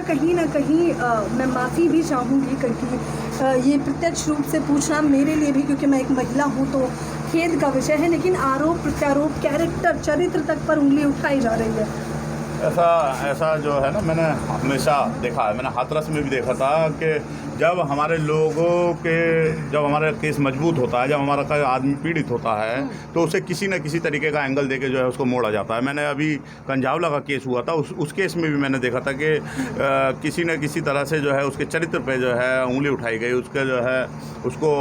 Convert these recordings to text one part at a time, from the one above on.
कहीं ना कहीं मैं माफ़ी भी चाहूँगी, क्योंकि ये प्रत्यक्ष रूप से पूछना मेरे लिए भी, क्योंकि मैं एक महिला हूँ, तो खेद का विषय है। लेकिन आरोप प्रत्यारोप, कैरेक्टर, चरित्र तक पर उंगली उठाई जा रही है। ऐसा जो है ना, मैंने हमेशा देखा है, मैंने हाथरस में भी देखा था कि जब हमारे लोगों के, जब हमारा केस मजबूत होता है, जब हमारा कोई आदमी पीड़ित होता है, तो उसे किसी न किसी तरीके का एंगल देके जो है उसको मोड़ा जाता है। मैंने अभी कंझावला का केस हुआ था, उस केस में भी मैंने देखा था कि किसी न किसी तरह से जो है उसके चरित्र पे जो है उंगली उठाई गई, उसके जो है उसको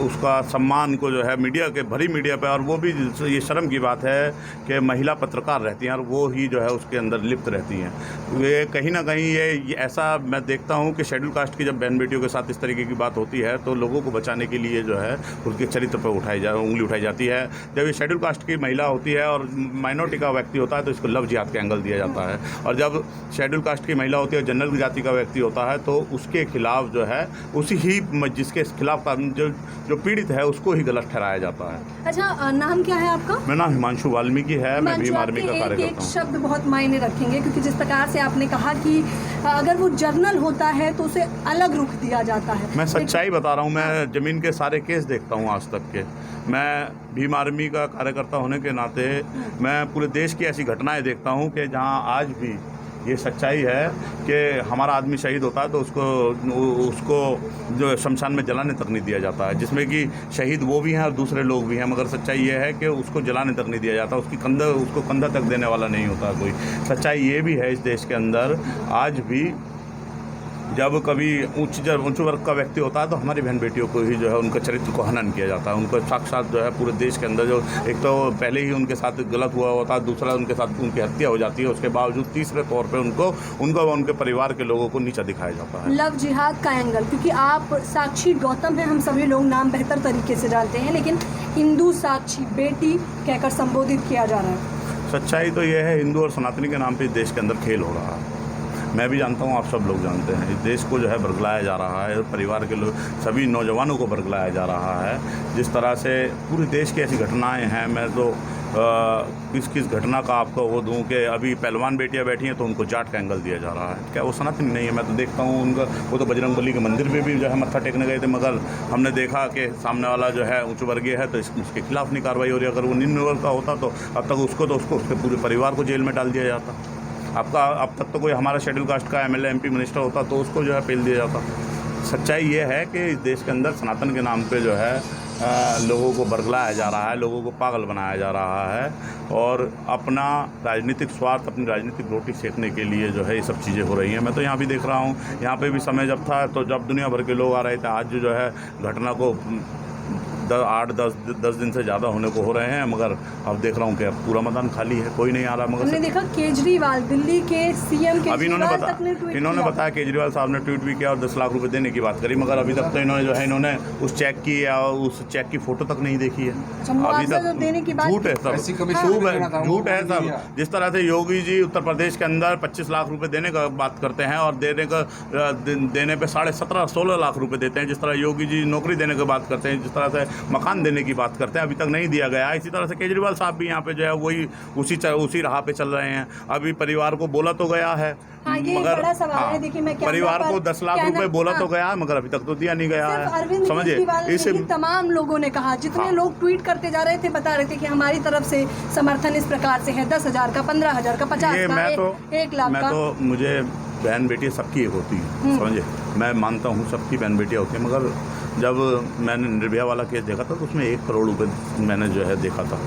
उसका सम्मान को जो है मीडिया के, भरी मीडिया पे, और वो भी ये शर्म की बात है कि महिला पत्रकार रहती हैं और वो ही जो है उसके अंदर लिप्त रहती हैं। ये कहीं ना कहीं ये ऐसा मैं देखता हूँ कि शेड्यूल कास्ट की जब बहन बेटियों के साथ इस तरीके की बात होती है तो लोगों को बचाने के लिए जो है उसके चरित्र पर उंगली उठाई जाती है। जब ये शेड्यूल कास्ट की महिला होती है और माइनॉरिटी का व्यक्ति होता है तो इसको लव जिहाद का एंगल दिया जाता है, और जब शेड्यूल कास्ट की महिला होती है, जनरल जाति का व्यक्ति होता है, तो उसके खिलाफ जो है उसी ही जिसके खिलाफ जो पीड़ित है उसको ही गलत ठहराया जाता है। अच्छा, नाम क्या है आपका? मेरा नाम हिमांशु वाल्मीकि है, मैं भीम आर्मी का कार्यकर्ता एक हूँ। शब्द बहुत मायने रखेंगे, क्योंकि जिस प्रकार से आपने कहा कि अगर वो जर्नल होता है तो उसे अलग रुख दिया जाता है। मैं सच्चाई बता रहा हूँ, मैं ज़मीन के सारे केस देखता हूँ आज तक के। मैं भीम आर्मी का कार्यकर्ता होने के नाते मैं पूरे देश की ऐसी घटनाएं देखता हूँ कि जहाँ आज भी ये सच्चाई है कि हमारा आदमी शहीद होता है तो उसको जो शमशान में जलाने तक नहीं दिया जाता है, जिसमें कि शहीद वो भी हैं और दूसरे लोग भी हैं, मगर सच्चाई ये है कि उसको जलाने तक नहीं दिया जाता, उसको कंधा तक देने वाला नहीं होता कोई। सच्चाई ये भी है इस देश के अंदर आज भी, जब कभी उच्च वर्ग का व्यक्ति होता है तो हमारी बहन बेटियों को ही जो है उनका चरित्र को हनन किया जाता है। उनको साक्षात जो है पूरे देश के अंदर जो एक तो पहले ही उनके साथ गलत हुआ होता है, दूसरा उनके साथ उनकी हत्या हो जाती है, उसके बावजूद तीसरे तौर पे उनको उनके परिवार के लोगों को नीचा दिखाया जाता है। लव जिहाद का एंगल, क्योंकि आप साक्षी गौतम हैं, हम सभी लोग नाम बेहतर तरीके से जानते हैं, लेकिन हिंदू साक्षी बेटी कहकर संबोधित किया जा रहा है। सच्चाई तो यह है, हिंदू और सनातनी के नाम पर देश के अंदर खेल हो रहा है। मैं भी जानता हूँ, आप सब लोग जानते हैं, इस देश को जो है बरगलाया जा रहा है, परिवार के लोग, सभी नौजवानों को बरगलाया जा रहा है। जिस तरह से पूरे देश की ऐसी घटनाएं हैं, मैं तो किस घटना का आपको वो दूं कि अभी पहलवान बेटियां बैठी हैं तो उनको जाट का एंगल दिया जा रहा है। क्या वो सनातनी नहीं है? मैं तो देखता हूँ उनका, वो तो बजरंगबली के मंदिर में भी जो है मत्था टेकने गए थे, मगर हमने देखा कि सामने वाला जो है उच्च वर्गीय है तो उसके खिलाफ नहीं कार्रवाई हो रही। अगर वो निम्न वर्ग का होता तो अब तक उसके पूरे परिवार को जेल में डाल दिया जाता। अब तक तो कोई हमारा शेड्यूल कास्ट का एमएलए एमपी मिनिस्टर होता तो उसको जो है पेल दिया जाता। सच्चाई ये है कि इस देश के अंदर सनातन के नाम पे जो है लोगों को बरगलाया जा रहा है, लोगों को पागल बनाया जा रहा है, और अपना राजनीतिक स्वार्थ, अपनी राजनीतिक रोटी सेकने के लिए जो है ये सब चीज़ें हो रही हैं। मैं तो यहाँ भी देख रहा हूँ, यहाँ पे भी समय जब था तो जब दुनिया भर के लोग आ रहे थे, आज जो है घटना को 8-10 दिन से ज़्यादा होने को हो रहे हैं, मगर अब देख रहा हूँ कि पूरा मैदान खाली है, कोई नहीं आ रहा। मगर हमने देखा केजरीवाल, दिल्ली के सीएम अभी इन्होंने बताया केजरीवाल साहब ने ट्वीट भी किया और 10 लाख रुपए देने की बात करी, मगर अभी तक तो इन्होंने उस चेक की या उस चेक की फोटो तक नहीं देखी है। अभी तक झूठ है सब, झूठ है सब। जिस तरह से योगी जी उत्तर प्रदेश के अंदर 25 लाख रुपए देने का बात करते हैं और देने पे 17.5-16 लाख रुपए देते हैं, जिस तरह योगी जी नौकरी देने की बात करते हैं, जिस तरह से मकान देने की बात करते हैं, अभी तक नहीं दिया गया है। इसी तरह से केजरीवाल साहब भी यहाँ पे जो है वही उसी राह पे चल रहे हैं। अभी परिवार को बोला तो गया है, मगर बड़ा सवाल है। देखिए, मैं परिवार को 10 लाख रुपए बोला तो गया है, मगर अभी तक तो दिया नहीं गया है। समझिए, इसे तमाम लोगों ने कहा, जितने लोग ट्वीट करते जा रहे थे, बता रहे थे कि हमारी तरफ से समर्थन इस प्रकार से है, 10,000 का, 15,000 का, 50 का, 1 लाख का। तो मुझे बहन बेटी सबकी एक होती है, समझिए, मैं मानता हूँ सबकी बहन बेटियाँ होती हैं, मगर जब मैंने निर्भया वाला केस देखा था तो उसमें 1 करोड़ रुपए मैंने जो है देखा था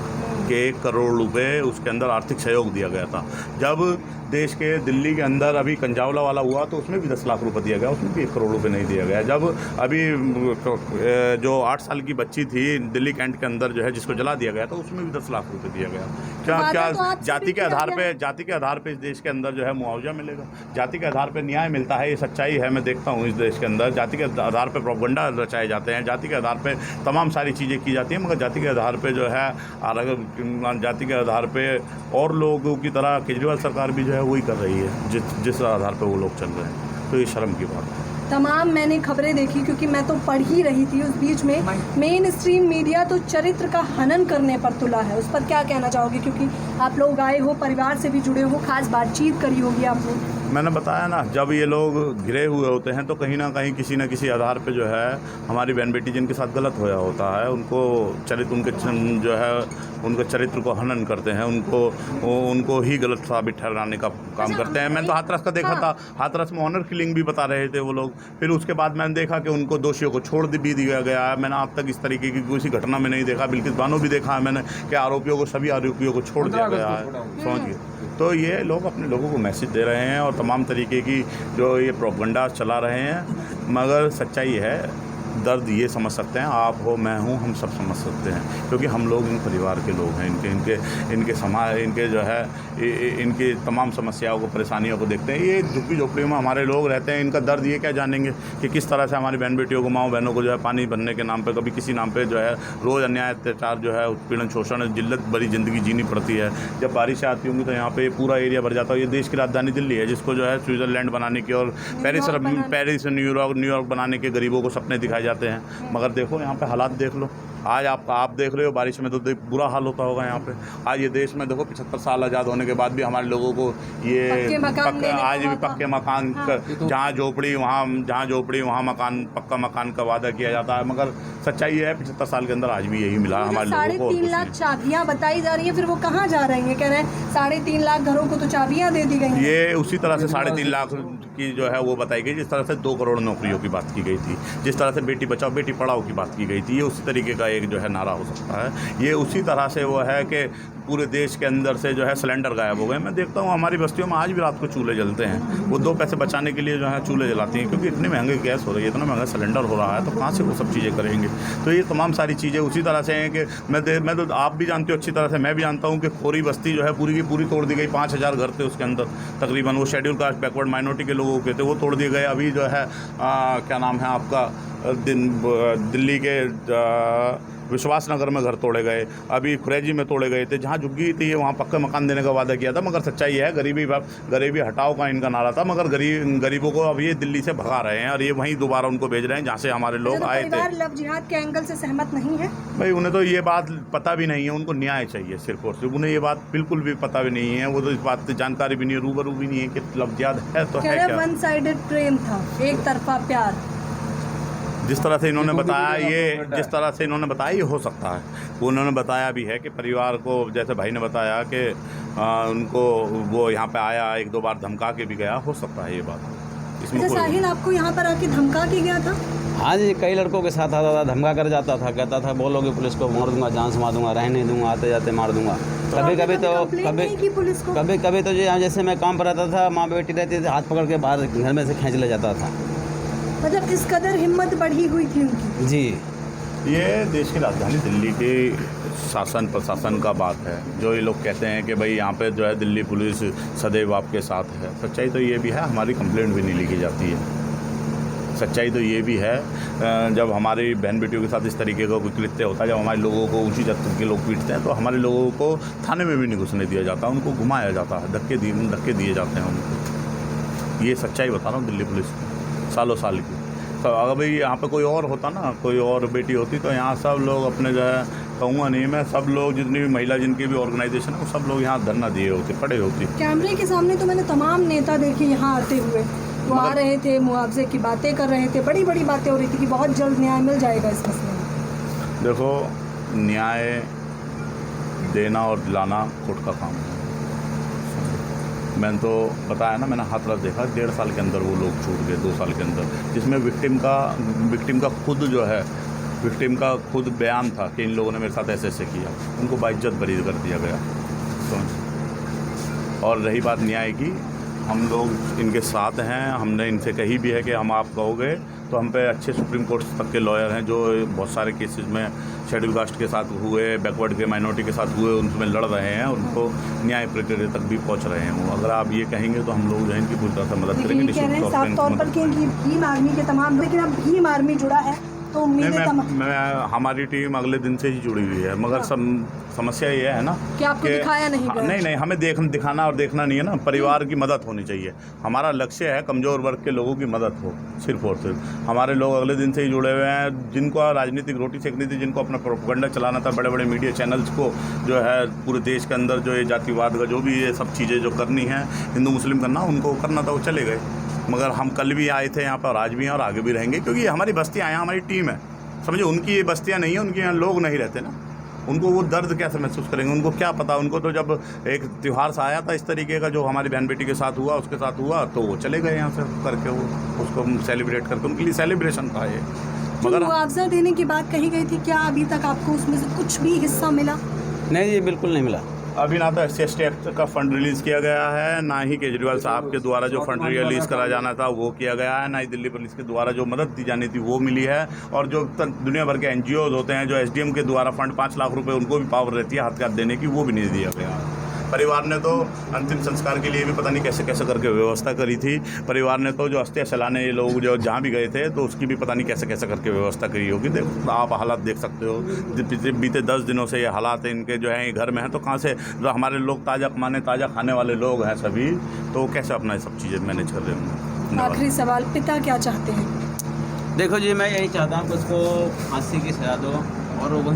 कि 1 करोड़ रुपए उसके अंदर आर्थिक सहयोग दिया गया था। जब देश के दिल्ली के अंदर अभी कंझावला वाला हुआ तो उसमें भी 10 लाख रुपए दिया गया, उसमें भी 1 करोड़ रुपए नहीं दिया गया। जब अभी जो 8 साल की बच्ची थी दिल्ली कैंट के अंदर जो है जिसको जला दिया गया, तो उसमें भी 10 लाख रुपए दिया गया। क्या तो जाति के आधार पे इस देश के अंदर जो है मुआवजा मिलेगा? जाति के आधार पे न्याय मिलता है, ये सच्चाई है। मैं देखता हूँ इस देश के अंदर जाति के आधार पे प्रोपगंडा रचाए जाते हैं, जाति के आधार पे तमाम सारी चीज़ें की जाती हैं, मगर जाति के आधार पे जो है अलग जाति के आधार पे और लोगों की तरह केजरीवाल सरकार भी जो है वही कर रही है, जिस आधार पे वो लोग चल रहे हैं। तो ये शर्म की बात है। तमाम मैंने खबरें देखी, क्योंकि मैं तो पढ़ ही रही थी उस बीच में। मेन स्ट्रीम मीडिया तो चरित्र का हनन करने पर तुला है, उस पर क्या कहना चाहोगे? क्योंकि आप लोग आए हो, परिवार से भी जुड़े हो, खास बातचीत करी होगी आपने। मैंने बताया ना, जब ये लोग घिरे हुए होते हैं तो कहीं ना कहीं किसी न किसी आधार पे जो है हमारी बहन बेटी जिनके साथ गलत होया होता है उनको जो है उनके चरित्र को हनन करते हैं, उनको ही गलत साबित ठहराने का काम करते हैं। मैंने तो हाथरस का देखा था, हाथरस में ऑनर किलिंग भी बता रहे थे वो लोग। फिर उसके बाद मैंने देखा कि उनको दोषियों को छोड़ भी दिया गया है। मैंने आज तक इस तरीके की किसी घटना में नहीं देखा। बिल्किस बानो भी देखा है मैंने कि सभी आरोपियों को छोड़ दिया गया है। समझिए, तो ये लोग अपने लोगों को मैसेज दे रहे हैं और तमाम तरीके की जो ये प्रोपगंडा चला रहे हैं। मगर सच्चाई है, दर्द ये समझ सकते हैं, आप हो, मैं हूँ, हम सब समझ सकते हैं, क्योंकि हम लोग इन परिवार के लोग हैं। इनके समाज, इनके जो है इनकी तमाम समस्याओं को, परेशानियों को देखते हैं। ये झुग्गी झोपड़ियों में हमारे लोग रहते हैं, इनका दर्द ये क्या जानेंगे कि किस तरह से हमारी बहन बेटियों को, माओ बहनों को जो है पानी भरने के नाम पे, कभी किसी नाम पे जो है रोज़ अन्याय, अत्याचार, जो है उत्पीड़न, शोषण, जिल्लत भरी ज़िंदगी जीनी पड़ती है। जब बारिशें आती होंगी तो यहाँ पे पूरा एरिया भर जाता है। ये देश की राजधानी दिल्ली है, जिसको जो है स्विट्ज़रलैंड बनाने की और पेरिस, न्यूयॉर्क बनाने के गरीबों को सपने दिखाए जाते हैं। मगर देखो यहाँ पे हालात देख लो। आज आप देख रहे हो बारिश में तो बुरा हाल होता होगा यहाँ पे। आज ये देश में देखो 75 साल आज़ाद होने के बाद भी हमारे लोगों को ये आज भी पक्के मकान, जहाँ झोपड़ी वहाँ मकान, पक्का मकान का वादा किया जाता है। मगर सच्चाई है 75 साल के अंदर आज भी यही मिला हमारे लोगों को। 3.5 लाख चाबियाँ बताई जा रही है, फिर वो कहाँ जा रही हैं? कह रहे हैं 3.5 लाख घरों को तो चाबियाँ दे दी गई। ये उसी तरह से 3.5 लाख की जो है वो बताई गई, जिस तरह से 2 करोड़ नौकरियों की बात की गई थी, जिस तरह से बेटी बचाओ बेटी पढ़ाओ की बात की गई थी। ये उसी तरीके का एक जो है नारा हो सकता है। ये उसी तरह से वो है कि पूरे देश के अंदर से जो है सिलेंडर गायब हो गए। मैं देखता हूँ हमारी बस्तियों में आज भी रात को चूल्हे जलते हैं। वो 2 पैसे बचाने के लिए जो है चूल्हे जलाती हैं, क्योंकि इतनी महंगी गैस हो रही है, इतना महंगा सिलेंडर हो रहा है, तो कहाँ से वो सब चीज़ें करेंगे? तो ये तमाम सारी चीज़ें उसी तरह से हैं कि मैं तो आप भी जानते हो अच्छी तरह से, मैं भी जानता हूँ कि खोरी बस्ती जो है पूरी की पूरी तोड़ दी गई। 5000 घर थे उसके अंदर तकरीबन, वो शेड्यूल कास्ट, बैकवर्ड माइनॉरिटी के लोगों के थे, वो तोड़ दिए गए। अभी जो है क्या नाम है आपका, दिल्ली के विश्वास नगर में घर तोड़े गए, अभी खुरेजी में तोड़े गए थे। जहाँ झुग्गी थी वहाँ पक्का मकान देने का वादा किया था। मगर सच्चाई है गरीबी हटाओ का इनका नारा था। मगर गरीबों को अब ये दिल्ली से भगा रहे हैं और ये वहीं दोबारा उनको भेज रहे हैं जहाँ से हमारे लोग आए थे। लव जिहाद के एंगल से सहमत नहीं है भाई, उन्हें तो ये बात पता भी नहीं है, उनको न्याय चाहिए सिर्फ और सिर्फ। उन्हें ये बात बिल्कुल भी पता भी नहीं है, वो तो इस बात की जानकारी भी नहीं है, रूबरू भी नहीं है कि लव जिहाद है तो है क्या। वन साइडेड प्रेम था, एक तरफा प्यार। जिस तरह से इन्होंने बताया ये हो सकता है। वो उन्होंने बताया भी है कि परिवार को, जैसे भाई ने बताया कि उनको वो यहाँ पे आया, 1-2 बार धमका के भी गया, हो सकता है ये बात। इसमें साहिल आपको यहाँ पर आके धमका के गया था? हाँ जी, कई लड़कों के साथ आता था, धमका कर जाता था, कहता था बोलोगे पुलिस को मार दूंगा, जान से मार दूंगा, रहने दूंगा, आते जाते मार दूंगा। कभी तो जो जैसे मैं काम पर रहता था, माँ बेटी रहती थी, हाथ पकड़ के बाहर घर में से खींच ले जाता था। मतलब इस कदर हिम्मत बढ़ी हुई थी उनकी। जी, ये देश की राजधानी दिल्ली के शासन प्रशासन का बात है। जो ये लोग कहते हैं कि भाई यहाँ पे जो है दिल्ली पुलिस सदैव आपके साथ है, सच्चाई तो ये भी है, हमारी कंप्लेंट भी नहीं लिखी जाती है। सच्चाई तो ये भी है, जब हमारी बहन बेटियों के साथ इस तरीके का कोई कृत्य होता है, जब हमारे लोगों को ऊंची जाति के लोग पीटते हैं, तो हमारे लोगों को थाने में भी नहीं घुसने दिया जाता, उनको घुमाया जाता है, धक्के दिए जाते हैं उनको। ये सच्चाई बता रहा हूँ दिल्ली पुलिस सालों साल की। तो अगर भाई यहाँ पे कोई और होता ना, कोई और बेटी होती, तो यहाँ सब लोग अपने जो है, कहूँगा नहीं मैं, सब लोग जितनी भी महिला जिनकी भी ऑर्गेनाइजेशन है, वो सब लोग यहाँ धरना दिए होते, खड़े होते। कैमरे के सामने तो मैंने तमाम नेता देखे यहाँ आते हुए, वो आ रहे थे, मुआवजे की बातें कर रहे थे, बड़ी बड़ी बातें हो रही थी कि बहुत जल्द न्याय मिल जाएगा इस मसले में। देखो, न्याय देना और दिलाना कोर्ट का काम है। मैंने तो बताया ना, मैंने हाथरस देखा, 1.5 साल के अंदर वो लोग छूट गए, 2 साल के अंदर, जिसमें विक्टिम का खुद बयान था कि इन लोगों ने मेरे साथ ऐसे किया, उनको बाइज्जत बरी कर दिया गया। और रही बात न्याय की, हम लोग इनके साथ हैं। हमने इनसे कही भी है कि हम आप कहोगे तो हम पे अच्छे सुप्रीम कोर्ट तक के लॉयर हैं, जो बहुत सारे केसेस में शेड्यूल कास्ट के साथ हुए, बैकवर्ड के माइनॉरिटी के साथ हुए, उनमें लड़ रहे हैं, उनको न्याय प्रक्रिया तक भी पहुंच रहे हैं। अगर आप ये कहेंगे तो हम लोग जो है इनकी पूरी तरह से मदद करेंगे। साफ तौर पर कि भीम आर्मी के तमाम, लेकिन अब भीम आर्मी जुड़ा है तो उम्मीदें हमारी टीम अगले दिन से ही जुड़ी हुई है, मगर समस्या ये है ना कि आपको दिखाया नहीं गया। नहीं, हमें दिखाना और देखना नहीं है ना, परिवार की मदद होनी चाहिए। हमारा लक्ष्य है कमज़ोर वर्ग के लोगों की मदद हो, सिर्फ और सिर्फ। हमारे लोग अगले दिन से ही जुड़े हुए हैं, जिनको राजनीतिक रोटी सेकनी थी, जिनको अपना प्रोपेगेंडा चलाना था, बड़े बड़े मीडिया चैनल्स को जो है पूरे देश के अंदर जो ये जातिवाद का जो भी ये सब चीज़ें जो करनी है, हिंदू मुस्लिम करना, उनको करना था, वो चले गए। मगर हम कल भी आए थे यहाँ पर, आज भी हैं और आगे भी रहेंगे, क्योंकि ये हमारी बस्तियाँ हैं, हमारी टीम है, समझे। उनकी ये बस्तियाँ नहीं है, उनके यहाँ लोग नहीं रहते ना, उनको वो दर्द कैसे महसूस करेंगे, उनको क्या पता। उनको तो जब एक त्यौहार सा आया था इस तरीके का जो हमारी बहन बेटी के साथ हुआ, उसके साथ हुआ, तो वो चले गए यहाँ से करके, वो उसको सेलिब्रेट करके, उनके लिए सेलिब्रेशन था ये। मगर मुआवजा देने की बात कही गई थी, क्या अभी तक आपको उसमें से कुछ भी हिस्सा मिला? नहीं जी, बिल्कुल नहीं मिला। अभी ना तो SC/ST एक्ट का फंड रिलीज़ किया गया है, ना ही केजरीवाल साहब के द्वारा जो फंड रिलीज़ करा जाना था वो किया गया है, ना ही दिल्ली पुलिस के द्वारा जो मदद दी जानी थी वो मिली है। और जो दुनिया भर के NGOs होते हैं, जो SDM के द्वारा फंड 5 लाख रुपए उनको भी पावर रहती है हथियार देने की, वो भी नहीं दिया गया। परिवार ने तो अंतिम संस्कार के लिए भी पता नहीं कैसे कैसे करके व्यवस्था करी थी। परिवार ने तो जो अस्थियाँ चलाने ये लोग जो जहाँ भी गए थे, तो उसकी भी पता नहीं कैसे कैसे करके व्यवस्था करी होगी। देखो आप हालात देख सकते हो, बीते 10 दिनों से ये हालात इनके जो हैं घर में हैं, तो कहाँ से जो हमारे लोग ताज़ा कमाने ताज़ा खाने वाले लोग हैं सभी, तो कैसे अपना ये सब चीज़ें मैनेज कर रहे होंगे। आखिरी सवाल, पिता क्या चाहते हैं? देखो जी, मैं यही चाहता हूँ कि उसको फांसी की सजा दो और वो